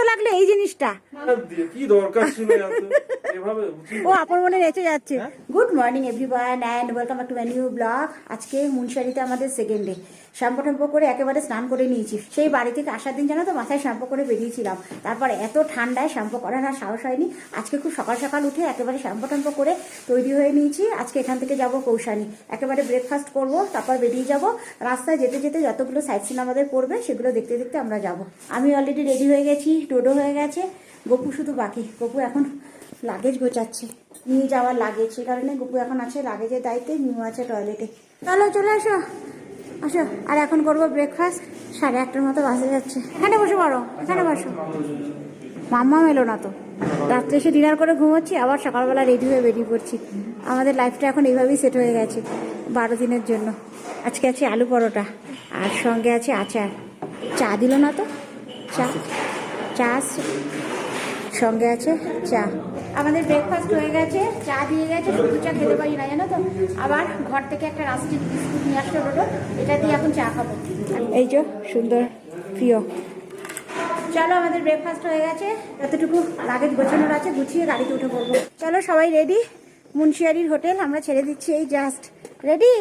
মতো লাগলো এই জিনিসটা। কি দরকার ছিল এভাবে? ও আপন মনে নেচে যাচ্ছে। Good morning everyone and welcome back to my new blog. আজকে মুনশারিতে আমাদের সেকেন্ড ডে। শ্যাম্পু ট্যাম্পু করে একেবারে স্নান করে নিয়েছি। সেই বাড়ি থেকে আসার দিন জানো তো মাথায় শ্যাম্পু করে বেরিয়েছিলাম। তারপর এত ঠান্ডায় শ্যাম্পু করার আর সাহস হয়নি। আজকে খুব সকাল সকাল উঠে একেবারে শ্যাম্পু ট্যাম্পু করে তৈরি হয়ে নিয়েছি। আজকে এখান থেকে যাব কৌশানি, একেবারে ব্রেকফাস্ট করব, তারপর বেরিয়ে যাব। রাস্তায় যেতে যেতে যতগুলো সাইট সিন আমাদের পড়বে সেগুলো দেখতে দেখতে আমরা যাব। আমি অলরেডি রেডি হয়ে গেছি, ডোডো হয়ে গেছে, গপু শুধু বাকি। গপু এখন লাগেজ গোছাচ্ছে, নিয়ে যাওয়ার লাগেজ, সে কারণে গপু এখন আছে লাগেজের দায়িত্বে, মিমু আছে টয়লেটে। চলো চলে আসো আসো। আর এখন করবো ব্রেকফাস্ট। 8:30টার মতো বাসে যাচ্ছে। এখানে বসে পড়ো, এখানে বসো। মাম্মা এলো না তো, রাত্রে এসে ডিনার করে ঘুমোচ্ছি, আবার সকালবেলা রেডি হয়ে বেরিয়ে পড়ছি। আমাদের লাইফটা এখন এইভাবেই সেট হয়ে গেছে 12 দিনের জন্য। আজকে আছে আলু পরোটা আর সঙ্গে আছে আচার। চা দিল না তো, চা চা সঙ্গে আছে চা। আমাদের ব্রেকফাস্ট হয়ে গেছে, চা দিয়ে গেছে। শুধু চা খেতে পারি না জানো তো, আবার ঘর থেকে একটা রাস্টিক বিস্কুট নিয়ে আসতে হলো, এটা দিয়ে এখন চা খাবো। এই যে সুন্দর প্রিয়। চলো আমাদের ব্রেকফাস্ট হয়ে গেছে, যতটুকু লাগেজ গোছানোর আছে গুছিয়ে গাড়িতে উঠে পড়বো। চলো সবাই রেডি, মুন্সিয়ারির হোটেল আমরা ছেড়ে দিচ্ছি, এই জাস্ট রেডি।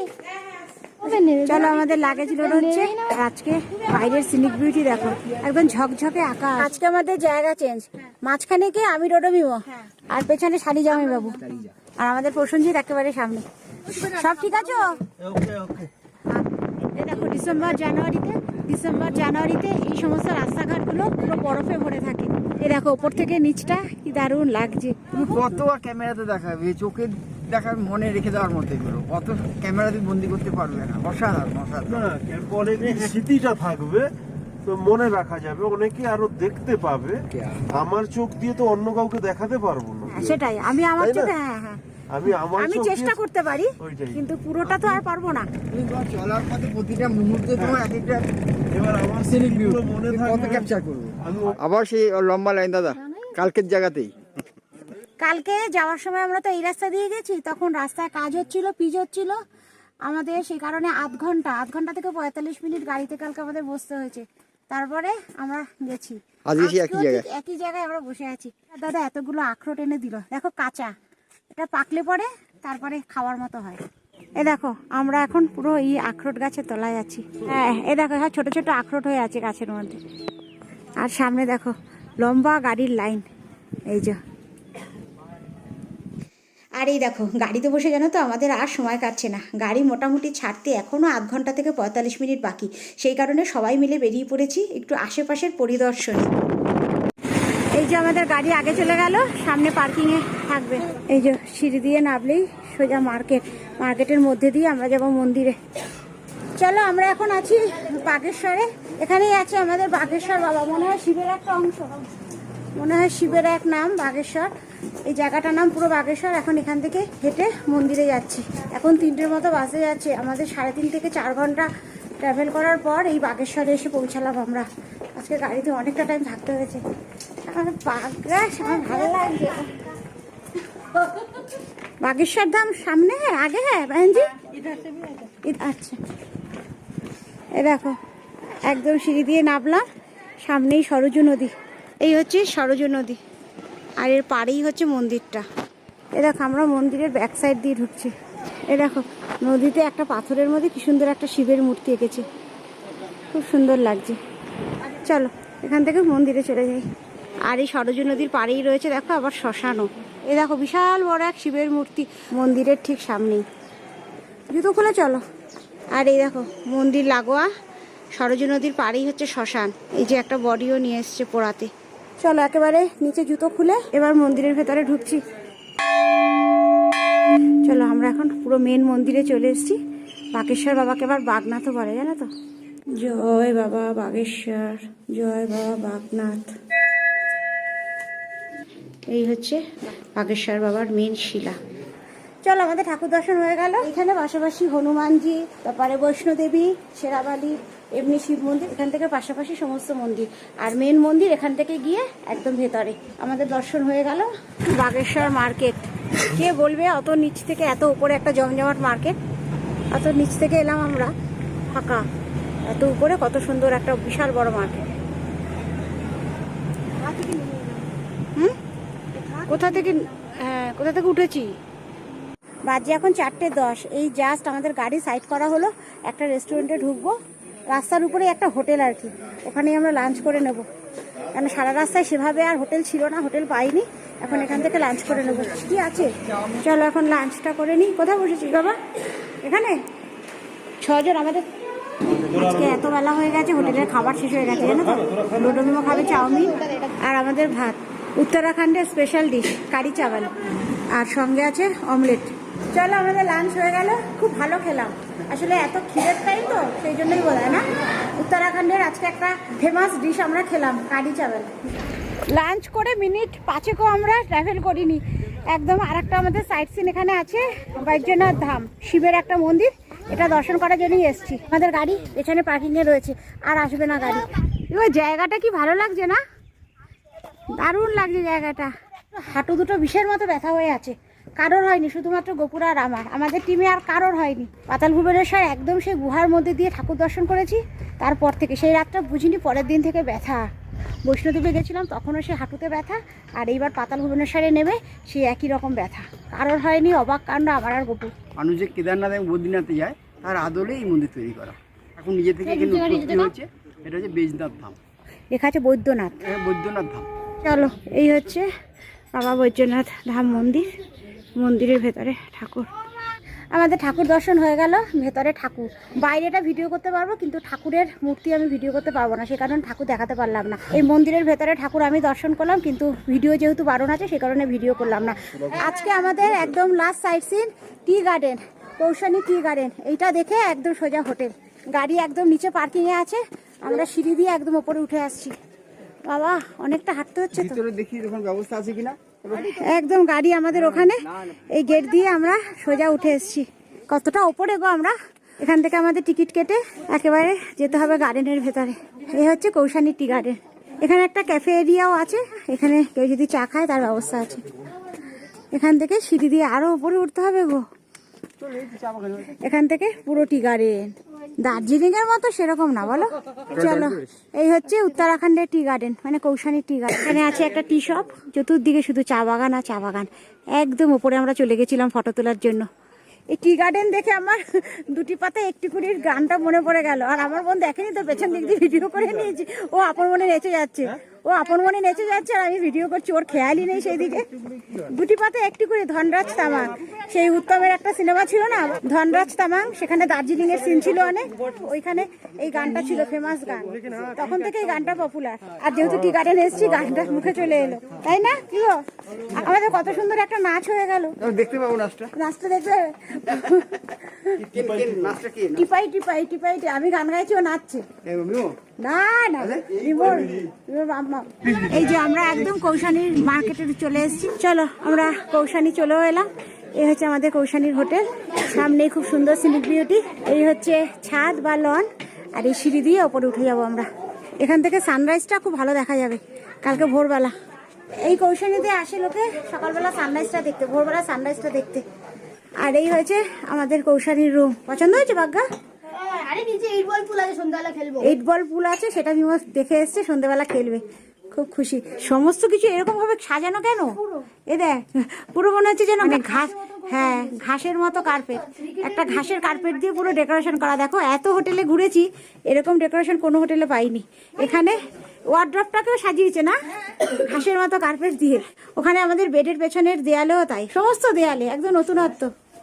চলো আমাদের লাগেজ লোড হচ্ছে। আর আজকে বাইরের সিনিক বিউটি দেখো, একদম ঝকঝকে আকাশ। আজকে আমাদের জায়গা চেঞ্জ, মাঝখানে কে আমি ডোডো মিমো, আর পেছনে শালি জামাই বাবু, আর আমাদের প্রসঞ্জিৎ একেবারে সামনে। সব ঠিক আছে? দেখো ডিসেম্বর জানুয়ারিতে এই সমস্ত রাস্তাঘাটগুলো পুরো বরফে ভরে থাকে। এই দেখো ওপর থেকে নিচটা কি দারুণ লাগছে। তুমি কত আর ক্যামেরাতে দেখাবে, চোখে দেখার মনে রেখে দেওয়ার মতো এগুলো, অত ক্যামেরাতে বন্দি করতে পারবে না। অসাধারণ অসাধারণ। না, এরপরে যে স্মৃতিটা থাকবে তো মনে রাখা যাবে, অনেকে আরো দেখতে পাবে। আমার চোখ দিয়ে তো অন্য কাউকে দেখাতে পারবো না। সেটাই, আমি আমার তাই না? চোখে, হ্যাঁ হ্যাঁ আমি চোখ চেষ্টা দিয়ে- করতে পারি, ওইটাই। কিন্তু পুরোটা তো আর পারবো না। তুমি তোমার চলার পথে প্রতিটা মুহূর্তে তোমার এক একটা এবার আমার সিনিক ভিউ স্মৃতিগুলো মনে কত থাকবে। ক্যাপচার করবে। আমি আবার সেই লম্বা লাইন দাদা, কালকের জায়গাতেই। কালকে যাওয়ার সময় আমরা তো এই রাস্তা দিয়ে গেছি, তখন রাস্তায় কাজ হচ্ছিল, পিচ হচ্ছিল আমাদের, সেই কারণে আধ ঘন্টা থেকে 45 মিনিট গাড়িতে কালকে আমাদের বসতে হয়েছে। তারপরে আমরা গেছি, আজকে সেই একই আজকেও জায়গায়। ঠিক একই জায়গায় আমরা বসে আছি। দাদা এতগুলো আখরোট এনে দিল, দেখো কাঁচা, এটা পাকলে পরে তারপরে খাওয়ার মতো হয়। এ দেখো আমরা এখন পুরো এই আখরোট গাছের তলায় আছি। হ্যাঁ এ দেখো, হ্যাঁ ছোট ছোট আখরোট হয়ে আছে গাছের মধ্যে। আর সামনে দেখো লম্বা গাড়ির লাইন, এই যে। আর এই দেখো গাড়িতে বসে জানো তো আমাদের আর সময় কাটছে না। গাড়ি মোটামুটি ছাড়তে এখনও আধ ঘন্টা থেকে 45 মিনিট বাকি। সেই কারণে সবাই মিলে বেরিয়ে পড়েছি একটু আশেপাশের পরিদর্শনে। এই যে আমাদের গাড়ি আগে চলে গেল, সামনে পার্কিংয়ে থাকবে। এই যে সিঁড়ি দিয়ে নামলেই সোজা মার্কেটের মধ্যে দিয়ে আমরা যাবো মন্দিরে। চলো আমরা এখন আছি বাগেশ্বরে। এখানেই আছে আমাদের বাগেশ্বর বাবা, মনে হয় শিবের একটা অংশ, মনে হয় শিবের এক নাম বাগেশ্বর। এই জায়গাটার নাম পুরো বাগেশ্বর। এখন এখান থেকে হেঁটে মন্দিরে যাচ্ছি। এখন 3টের মতো বাসে যাচ্ছে। আমাদের 3.5 থেকে 4 ঘন্টা ট্রাভেল করার পর এই বাগেশ্বরে এসে পৌঁছালাম আমরা। আজকে গাড়িতে অনেকটা টাইম থাকতে হয়েছে। আমার বাগেশ আমার ভালো লাগছে। বাগেশ্বর ধাম সামনে আগে, হ্যাঁ বাহেনজি, আচ্ছা। এ দেখো একদম সিঁড়ি দিয়ে নামলাম, সামনেই সরজু নদী। এই হচ্ছে সরজু নদী, আর এর পাড়েই হচ্ছে মন্দিরটা। এ দেখো আমরা মন্দিরের ব্যাক সাইড দিয়ে ঢুকছি। এ দেখো নদীতে একটা পাথরের মধ্যে কি সুন্দর একটা শিবের মূর্তি এঁকেছে, খুব সুন্দর লাগছে। চলো এখান থেকে মন্দিরে চলে যাই। আর এই সরজু নদীর পাড়েই রয়েছে দেখো আবার শ্মশানও। এ দেখো বিশাল বড় এক শিবের মূর্তি মন্দিরের ঠিক সামনেই। জুতো খুলে চলো। আর এই দেখো মন্দির লাগোয়া সরজু নদীর পাড়েই হচ্ছে শ্মশান। এই যে একটা বডিও নিয়ে এসছে পোড়াতে। চলো একেবারে নিচে জুতো খুলে এবার মন্দিরের ভেতরে ঢুকছি। চলো আমরা এখন পুরো মেন মন্দিরে চলে এসেছি। বাগেশ্বর বাবাকে আবার বাগনাথও বলে জানো তো। জয় বাবা বাগেশ্বর, জয় বাবা বাগনাথ। এই হচ্ছে বাগেশ্বর বাবার মেন শিলা। চলো আমাদের ঠাকুর দর্শন হয়ে গেল। এখানে পাশাপাশি হনুমানজি, তারপরে বৈষ্ণোদেবী, শেরাবালি, এমনি শিব মন্দির, এখান থেকে পাশাপাশি সমস্ত মন্দির। আর মেন মন্দির এখান থেকে গিয়ে একদম ভেতরে। আমাদের দর্শন হয়ে গেল। বাগেশ্বর মার্কেট, কে বলবে অত নিচ থেকে এত উপরে একটা জমজমাট মার্কেট। অত নিচ থেকে এলাম আমরা, ফাঁকা, এত উপরে কত সুন্দর একটা বিশাল বড় মার্কেট। কোথা থেকে উঠেছি। বাজে এখন 4:10। এই জাস্ট আমাদের গাড়ি সাইড করা হলো, একটা রেস্টুরেন্টে ঢুকবো। রাস্তার উপরে একটা হোটেল আর কি, ওখানেই আমরা লাঞ্চ করে নেব। কারণ সারা রাস্তায় সেভাবে আর হোটেল ছিল না, হোটেল পাইনি। এখন এখান থেকে লাঞ্চ করে নেবো। কি আছে, চলো এখন লাঞ্চটা করে নিই। কোথায় বসেছি বাবা? এখানে 6 জন আমাদের। আজকে এত বেলা হয়ে গেছে, হোটেলের খাবার শেষ হয়ে গেছে জানো তো। ডোডোমিমো খাবে চাউমিন, আর আমাদের ভাত উত্তরাখণ্ডের স্পেশাল ডিশ কারি চাওয়াল, আর সঙ্গে আছে অমলেট। চলো আমাদের লাঞ্চ হয়ে গেল, খুব ভালো খেলাম। আসলে এত খিদের টাইম তো, সেই জন্যই বোধ হয় না। উত্তরাখণ্ডের আজকে একটা ফেমাস ডিশ আমরা খেলাম, কারি চাওয়াল। লাঞ্চ করে মিনিট 5 আমরা ট্রাভেল করিনি একদম। আর একটা আমাদের সাইট সিন এখানে আছে, বৈদ্যনাথ ধাম, শিবের একটা মন্দির। এটা দর্শন করার জন্যই এসেছি। আমাদের গাড়ি এখানে পার্কিংয়ে রয়েছে, আর আসবে না গাড়ি। এবার জায়গাটা কি ভালো লাগছে না, দারুণ লাগছে জায়গাটা। হাঁটু দুটো বিষের মতো ব্যথা হয়ে আছে, কারোর হয়নি, শুধুমাত্র গোপুর আর আমাদের টিমে আর কারোর হয়নি। পাতাল ভুবনেশ্বর একদম সেই গুহার মধ্যে দিয়ে ঠাকুর দর্শন করেছি। তারপর থেকে সেই রাতটা বুঝিনি, পরের দিন থেকে ব্যথা। বৈষ্ণোদেবী গেছিলাম, তখনও সে হাঁটুতে ব্যথা, আর এইবার পাতাল ভুবনেশ্বরে নেমে সেই একই রকম ব্যথা। কারোর হয়নি, অবাক কাণ্ড আমার আর গোপুর। মানুষ যে কেদারনাথ এবং বদ্রীনাথে যায়, তার আদলে এই মন্দির তৈরি করা। এখন নিজে থেকে এখানে উৎপত্তি হয়েছে। এটা হচ্ছে বৈদ্যনাথ ধাম, লেখা আছে বৈদ্যনাথ। বৈদ্যনাথ ধাম। চলো, এই হচ্ছে বাবা বৈদ্যনাথ ধাম মন্দির। মন্দিরের ভেতরে ঠাকুর। আমাদের ঠাকুর দর্শন হয়ে গেল, ভেতরে ঠাকুর। বাইরেটা ভিডিও করতে পারবো, কিন্তু ঠাকুরের মূর্তি আমি ভিডিও করতে পারবো না, সে কারণে ঠাকুর দেখাতে পারলাম না। এই মন্দিরের ভেতরে ঠাকুর আমি দর্শন করলাম, কিন্তু ভিডিও যেহেতু বারণ আছে, সে কারণে ভিডিও করলাম না। আজকে আমাদের একদম last sight seen tea garden, Kausani tea garden. এইটা দেখে একদম সোজা হোটেল। গাড়ি একদম নিচে পার্কিংয়ে আছে, আমরা সিঁড়ি দিয়ে একদম ওপরে উঠে আসছি। বাবা অনেকটা হাঁটতে হচ্ছে তো। ভিতরে দেখি তখন ব্যবস্থা আছে কিনা। একদম গাড়ি আমাদের ওখানে, এই গেট দিয়ে আমরা সোজা উঠে এসেছি। কতটা ওপরে গো আমরা। এখান থেকে আমাদের টিকিট কেটে একেবারে যেতে হবে গার্ডেনের ভেতরে। এই হচ্ছে কৌশানী টি গার্ডেন। এখানে একটা ক্যাফে এরিয়াও আছে, এখানে কেউ যদি চা খায় তার ব্যবস্থা আছে। এখান থেকে সিঁড়ি দিয়ে আরো উপরে উঠতে হবে গো। এখান থেকে পুরো টি গার্ডেন, দার্জিলিং এর মতো সেরকম না বলো। চলো, এই হচ্ছে উত্তরাখণ্ডের টি গার্ডেন, মানে কৌশানী টি গার্ডেন। এখানে আছে একটা টি শপ, চতুর্দিকে শুধু চা বাগান আর চা বাগান। একদম উপরে আমরা চলে গেছিলাম ফটো তোলার জন্য। এই টি গার্ডেন দেখে আমার দুটি পাতা একটি কুড়ির গানটা মনে পড়ে গেল। আর আমার বোন দেখেনি তো, পেছন দিক দিয়ে ভিডিও করে নিয়েছি। ও আপন মনে নেচে যাচ্ছে, আর আমি ভিডিও করছি, ওর খেয়ালই নেই সেই দিকে। দুটি পাতা একটি করে, ধনরাজ তামাং। সেই উত্তমের একটা সিনেমা ছিল না, ধনরাজ তামাং, সেখানে দার্জিলিং এর সিন ছিল অনেক। ওইখানে এই গানটা ছিল ফেমাস গান, তখন থেকে এই গানটা পপুলার। আর যেহেতু টি গার্ডেন এসেছি, গানটা মুখে চলে এলো, তাই না? কি গো, আমাদের কত সুন্দর একটা নাচ হয়ে গেল। দেখতে পাবো নাচটা দেখবে। টিপাই টিপাই টিপাই, আমি গান গাইছি, ও নাচছে। না না, এই যে আমরা একদম কৌশানীর মার্কেটে চলে এসেছি। চলো, আমরা কৌশানী চলেও এলাম। এই হচ্ছে আমাদের কৌশানীর হোটেল, সামনে খুব সুন্দর সিনিক বিউটি। এই হচ্ছে ছাদ বা লন, আর এই সিঁড়ি দিয়ে ওপরে উঠে যাবো আমরা। এখান থেকে সানরাইজটা খুব ভালো দেখা যাবে কালকে ভোরবেলা। এই কৌশানীতে আসে লোকে সকালবেলা সানরাইজটা দেখতে, ভোরবেলা সানরাইজটা দেখতে। আর এই হয়েছে আমাদের কৌশানীর রুম। পছন্দ হয়েছে বাগ্গা? আরে নিচে 8 বল পুল আছে, সন্ধ্যাবেলা খেলবো। 8 বল পুল আছে, সেটা মিমো দেখে এসছে, সন্ধ্যাবেলা খেলবে। খুব খুশি। সমস্ত কিছু এরকম ভাবে সাজানো কেন? এ দেখ, পুরো মনে হচ্ছে যেন ঘাস, হ্যাঁ ঘাসের মতো কার্পেট, একটা ঘাসের কার্পেট দিয়ে পুরো ডেকোরেশন করা। দেখো, এত হোটেলে ঘুরেছি, এরকম ডেকোরেশন কোনো হোটেলে পাইনি। এখানে ওয়ার্ড্রপটাকেও সাজিয়েছে না ঘাসের মতো কার্পেট দিয়ে। ওখানে আমাদের বেডের পেছনের দেয়ালেও তাই, সমস্ত দেয়ালে একদম নতুনত্ব,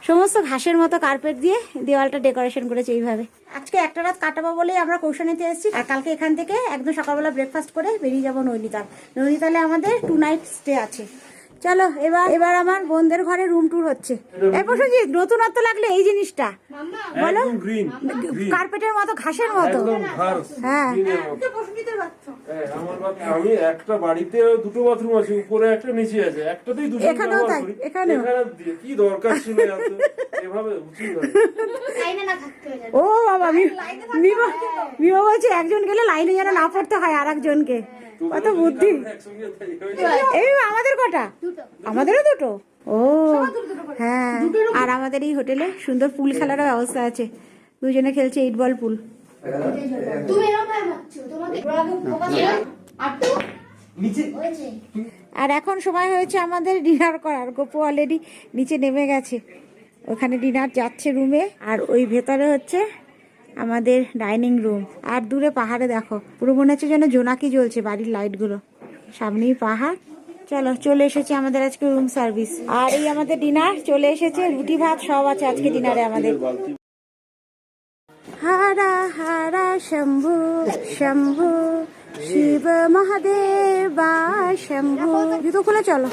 সমস্ত ঘাসের মতো কার্পেট দিয়ে দেওয়ালটা ডেকোরেশন করেছে এইভাবে। আজকে একটা রাত কাটাবো বলেই আমরা কৌশানীতে এসেছি, আর কালকে এখান থেকে একদম সকালবেলা ব্রেকফাস্ট করে বেরিয়ে যাবো নৈনিতাল। নৈনিতালে আমাদের 2 নাইট স্টে আছে। চলো, এবার আমার বোনদের ঘরে রুম ট্যুর হচ্ছে। এরপর শুনছি নতুনত্ব লাগলে এই জিনিসটা বলো, কার্পেটের মতো, ঘাসের মতো। হ্যাঁ, আমি একটা বাড়িতে 2টো বাথরুম আছে, উপরে একটা নিচে আছে, একটাতেই দুটো। এখানেও তাই, এখানেও। কি দরকার ছিল এভাবে? উচিত হয়। ও বাবা, মিমো বলছে একজন গেলে লাইনে যেন না পড়তে হয় আর একজনকে। কত বুদ্ধি। এই আমাদের কটা? আমাদেরও 2টো। ও হ্যাঁ, আর আমাদের এই হোটেলে সুন্দর পুল খেলার ব্যবস্থা আছে। দুজনে খেলছে 8 বল পুল। তুমি এরকম ভাবে ভাবছো, তোমাদের আগে ফোকাস করো। হয়েছে আর এখন সময় হয়েছে আমাদের ডিনার করার। গোপু অলরেডি নিচে নেমে গেছে, ওখানে ডিনার যাচ্ছে রুমে। আর ওই ভেতরে হচ্ছে আমাদের ডাইনিং রুম। আর দূরে পাহাড়ে দেখো, পুরো মনে হচ্ছে যেন জোনাকি জ্বলছে বাড়ির লাইটগুলো, সামনেই পাহাড়। চলো, চলে এসেছে আমাদের আজকে রুম সার্ভিস। আর এই আমাদের ডিনার চলে এসেছে, রুটি ভাত সব আছে আজকে ডিনারে আমাদের। হারা হারা শম্ভু শম্ভু শিব মহাদেবা শম্ভু। জুতো খুলে চলো।